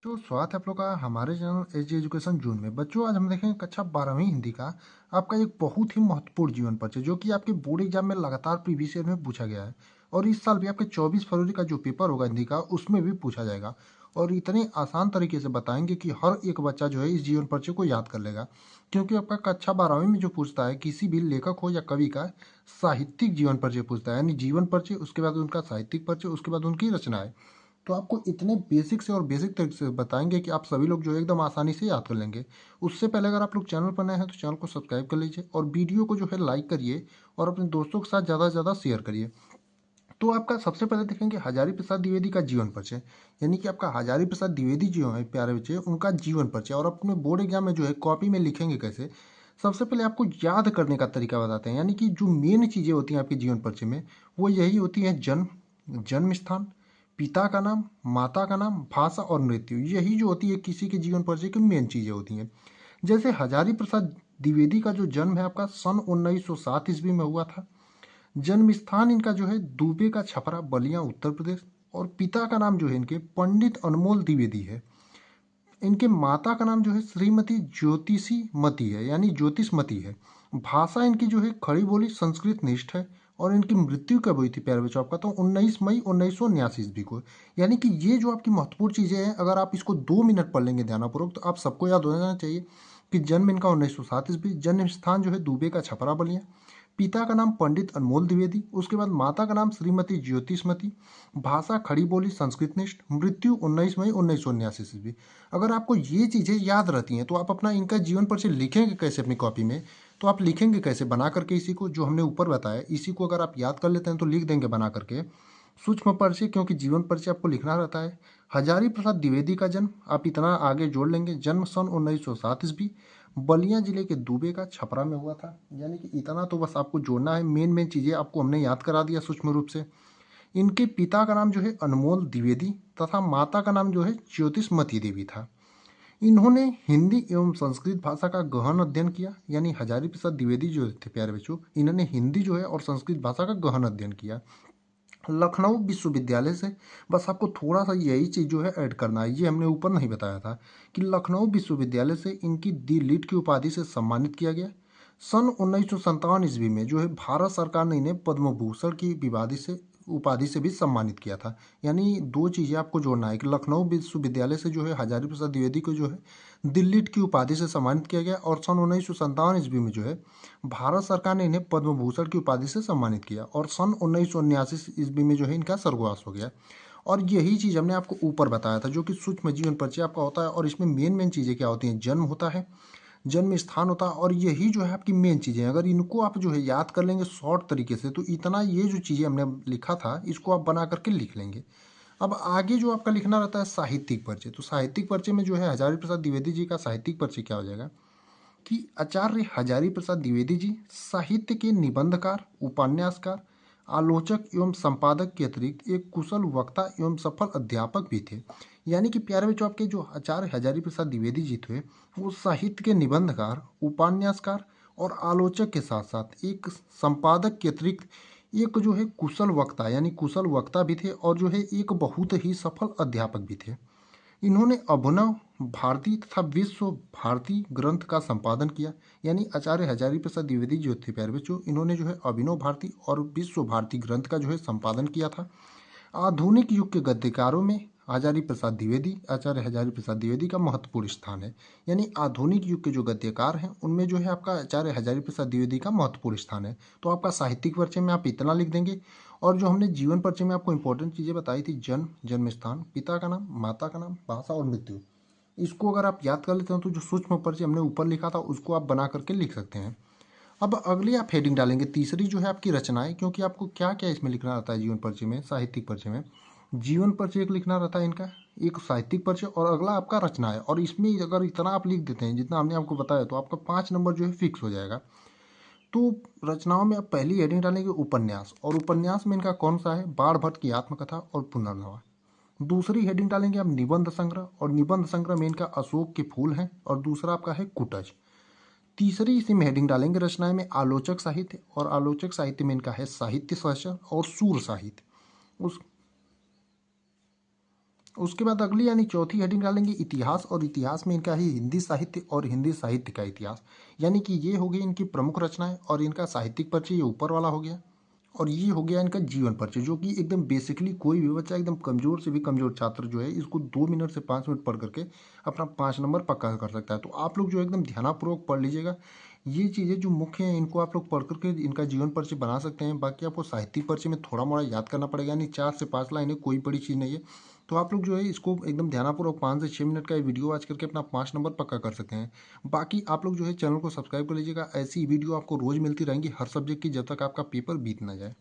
तो स्वागत है आप लोग का हमारे चैनल एज एजुकेशन जून में। बच्चों, आज हम देखेंगे कक्षा 12वीं हिंदी का आपका एक बहुत ही महत्वपूर्ण जीवन परिचय, जो कि आपके बोर्ड एग्जाम में लगातार प्रीवियस ईयर में पूछा गया है। और इस साल भी आपके 24 फरवरी का जो पेपर होगा हिंदी का, उसमें भी पूछा जाएगा। और इतने आसान तरीके से बताएंगे कि हर एक बच्चा जो है इस जीवन परिचय को याद कर लेगा। क्योंकि आपका कक्षा 12वीं में जो पूछता है, किसी भी लेखक हो या कवि का साहित्यिक जीवन परिचय पूछता है, यानी जीवन परिचय, उसके बाद उनका साहित्यिक परिचय, उसके बाद उनकी रचनाएं। तो आपको इतने बेसिक से और बेसिक तरीके से बताएंगे कि आप सभी लोग जो है एकदम आसानी से याद कर लेंगे। उससे पहले अगर आप लोग चैनल पर नए हैं तो चैनल को सब्सक्राइब कर लीजिए और वीडियो को जो है लाइक करिए और अपने दोस्तों के साथ ज़्यादा से ज़्यादा शेयर करिए। तो आपका सबसे पहले देखेंगे हजारी प्रसाद द्विवेदी का जीवन परिचय, यानी कि आपका हजारी प्रसाद द्विवेदी जो है प्यारे बच्चे, उनका जीवन परिचय। और अपने बोर्ड एग्जाम में जो है कॉपी में लिखेंगे कैसे, सबसे पहले आपको याद करने का तरीका बताते हैं। यानी कि जो मेन चीज़ें होती हैं आपके जीवन परिचय में, वो यही होती हैं: जन्म, जन्म स्थान, पिता का नाम, माता का नाम, भाषा और मृत्यु। यही जो होती है किसी के जीवन परिचय की मेन चीज़ें होती हैं। जैसे हजारी प्रसाद द्विवेदी का जो जन्म है आपका सन 1907 ईस्वी में हुआ था। जन्म स्थान इनका जो है दुबे का छपरा, बलिया, उत्तर प्रदेश। और पिता का नाम जो है इनके पंडित अनमोल द्विवेदी है। इनके माता का नाम जो है श्रीमती ज्योतिषी मती है, यानी ज्योतिषमती है। भाषा इनकी जो है खड़ी बोली संस्कृत निष्ठ है। और इनकी मृत्यु कब हुई थी प्यारे बच्चों, आपका तो 19 मई 1989 ईस्वी को। यानी कि ये जो आपकी महत्वपूर्ण चीज़ें हैं, अगर आप इसको 2 मिनट पढ़ लेंगे ध्यानपूर्वक तो आप सबको याद हो जाना चाहिए कि जन्म इनका 1907 ईस्वी, जन्म स्थान जो है दुबे का छपरा, बलिया, पिता का नाम पंडित अनमोल द्विवेदी, उसके बाद माता का नाम श्रीमती ज्योतिषमती, भाषा खड़ी बोली संस्कृतनिष्ठ, मृत्यु 19 मई 1989 ईस्वी। अगर आपको ये चीज़ें याद रहती हैं तो आप अपना इनका जीवन परिचय लिखेंगे कैसे अपनी कॉपी में। तो आप लिखेंगे कैसे, बना करके इसी को जो हमने ऊपर बताया, इसी को अगर आप याद कर लेते हैं तो लिख देंगे बना करके सूक्ष्म परिचय, क्योंकि जीवन परिचय आपको लिखना रहता है। हजारी प्रसाद द्विवेदी का जन्म आप इतना आगे जोड़ लेंगे, जन्म सन 1907 ईस्वी, बलिया जिले के दुबे का छपरा में हुआ था। यानी कि इतना तो बस आपको जोड़ना है, मेन मेन चीज़ें आपको हमने याद करा दिया सूक्ष्म रूप से। इनके पिता का नाम जो है अनमोल द्विवेदी तथा माता का नाम जो है ज्योतिषमती देवी था। इन्होंने हिंदी एवं संस्कृत भाषा का गहन अध्ययन किया। यानी हजारी प्रसाद द्विवेदी जो थे प्यारे बच्चों, इन्होंने हिंदी जो है और संस्कृत भाषा का गहन अध्ययन किया लखनऊ विश्वविद्यालय से। बस आपको थोड़ा सा यही चीज़ जो है ऐड करना है, ये हमने ऊपर नहीं बताया था कि लखनऊ विश्वविद्यालय से इनकी दी लीट की उपाधि से सम्मानित किया गया। सन 1957 ईस्वी में जो है भारत सरकार ने इन्हें पद्म भूषण की विवादित से उपाधि से भी सम्मानित किया था। यानी दो चीज़ें आपको जोड़ना है कि लखनऊ विश्वविद्यालय से जो है हजारी प्रसाद द्विवेदी को जो है दिल्ली की उपाधि से सम्मानित किया गया, और सन 1957 ईस्वी में जो है भारत सरकार ने इन्हें पद्म भूषण की उपाधि से सम्मानित किया, और सन 1979 ईस्वी में जो है इनका स्वर्गवास हो गया। और यही चीज़ हमने आपको ऊपर बताया था, जो कि सूक्ष्म जीवन परिचय आपका होता है। और इसमें मेन मेन चीज़ें क्या होती हैं, जन्म होता है, जन्म स्थान होता है, और यही जो है आपकी मेन चीज़ें हैं। अगर इनको आप जो है याद कर लेंगे शॉर्ट तरीके से, तो इतना ये जो चीज़ें हमने लिखा था इसको आप बना करके लिख लेंगे। अब आगे जो आपका लिखना रहता है साहित्यिक परिचय, तो साहित्यिक परिचय में जो है हजारी प्रसाद द्विवेदी जी का साहित्यिक परिचय क्या हो जाएगा कि आचार्य हजारी प्रसाद द्विवेदी जी साहित्य के निबंधकार, उपन्यासकार, आलोचक एवं संपादक के अतिरिक्त एक कुशल वक्ता एवं सफल अध्यापक भी थे। यानी कि प्यारे बच्चों, आपके जो आचार्य हजारी प्रसाद द्विवेदी जी थे, वो साहित्य के निबंधकार, उपन्यासकार और आलोचक के साथ साथ एक संपादक के अतिरिक्त एक जो है कुशल वक्ता, यानी कुशल वक्ता भी थे, और जो है एक बहुत ही सफल अध्यापक भी थे। इन्होंने अभिनव भारती तथा विश्व भारती ग्रंथ का संपादन किया। यानी आचार्य हजारी प्रसाद द्विवेदी जो थे प्यारे बच्चों, इन्होंने जो है अभिनव भारती और विश्व भारती ग्रंथ का जो है संपादन किया था। आधुनिक युग के गद्यकारों में हजारी प्रसाद द्विवेदी, आचार्य हजारी प्रसाद द्विवेदी का महत्वपूर्ण स्थान है। यानी आधुनिक युग के जो गद्यकार हैं उनमें जो है आपका आचार्य हजारी प्रसाद द्विवेदी का महत्वपूर्ण स्थान है। तो आपका साहित्यिक परिचय में आप इतना लिख देंगे। और जो हमने जीवन परिचय में आपको इंपॉर्टेंट चीज़ें बताई थी, जन्म, जन्म स्थान, पिता का नाम, माता का नाम, भाषा और मृत्यु, इसको अगर आप याद कर लेते हैं तो जो सूक्ष्म परिचय हमने ऊपर लिखा था उसको आप बना करके लिख सकते हैं। अब अगली आप हेडिंग डालेंगे तीसरी, जो है आपकी रचनाएं। क्योंकि आपको क्या क्या इसमें लिखना रहता है जीवन परिचय में, साहित्यिक परिचय में जीवन परिचय एक लिखना रहता है इनका, एक साहित्यिक परिचय, और अगला आपका रचना है। और इसमें अगर इतना आप लिख देते हैं जितना हमने आपको बताया, तो आपका 5 नंबर जो है फिक्स हो जाएगा। तो रचनाओं में आप पहली हेडिंग डालेंगे उपन्यास, और उपन्यास में इनका कौन सा है, बाण भट्ट की आत्मकथा और पुनर्नवा। दूसरी हेडिंग डालेंगे आप निबंध संग्रह, और निबंध संग्रह में इनका अशोक के फूल हैं, और दूसरा आपका है कुटज। तीसरी इसी में हेडिंग डालेंगे रचनाएं में आलोचक साहित्य, और आलोचक साहित्य में इनका है साहित्य सहचर और सूर साहित्य। उस उसके बाद अगली यानी चौथी हेडिंग डालेंगे इतिहास, और इतिहास में इनका ही हिंदी साहित्य और हिंदी साहित्य का इतिहास, यानी कि ये हो गई इनकी प्रमुख रचनाएं और इनका साहित्यिक परिचय, ये ऊपर वाला हो गया। और ये हो गया इनका जीवन परिचय, जो कि एकदम बेसिकली कोई भी बच्चा, एकदम कमजोर से भी कमजोर छात्र जो है, इसको 2 मिनट से 5 मिनट पढ़ करके अपना 5 नंबर पक्का कर सकता है। तो आप लोग जो एकदम ध्यानपूर्वक पढ़ लीजिएगा। ये चीज़ें जो मुख्य हैं इनको आप लोग पढ़ करके इनका जीवन परिचय बना सकते हैं। बाकी आपको साहित्यिक परिचय में थोड़ा मोड़ा याद करना पड़ेगा, यानी 4 से 5 लाइनें, कोई बड़ी चीज़ नहीं है। तो आप लोग जो है इसको एकदम ध्यानपूर्वक 5 से 6 मिनट का ये वीडियो वॉच करके अपना 5 नंबर पक्का कर सकते हैं। बाकी आप लोग जो है चैनल को सब्सक्राइब कर लीजिएगा, ऐसी वीडियो आपको रोज़ मिलती रहेंगी हर सब्जेक्ट की, जब तक आपका पेपर बीत ना जाए।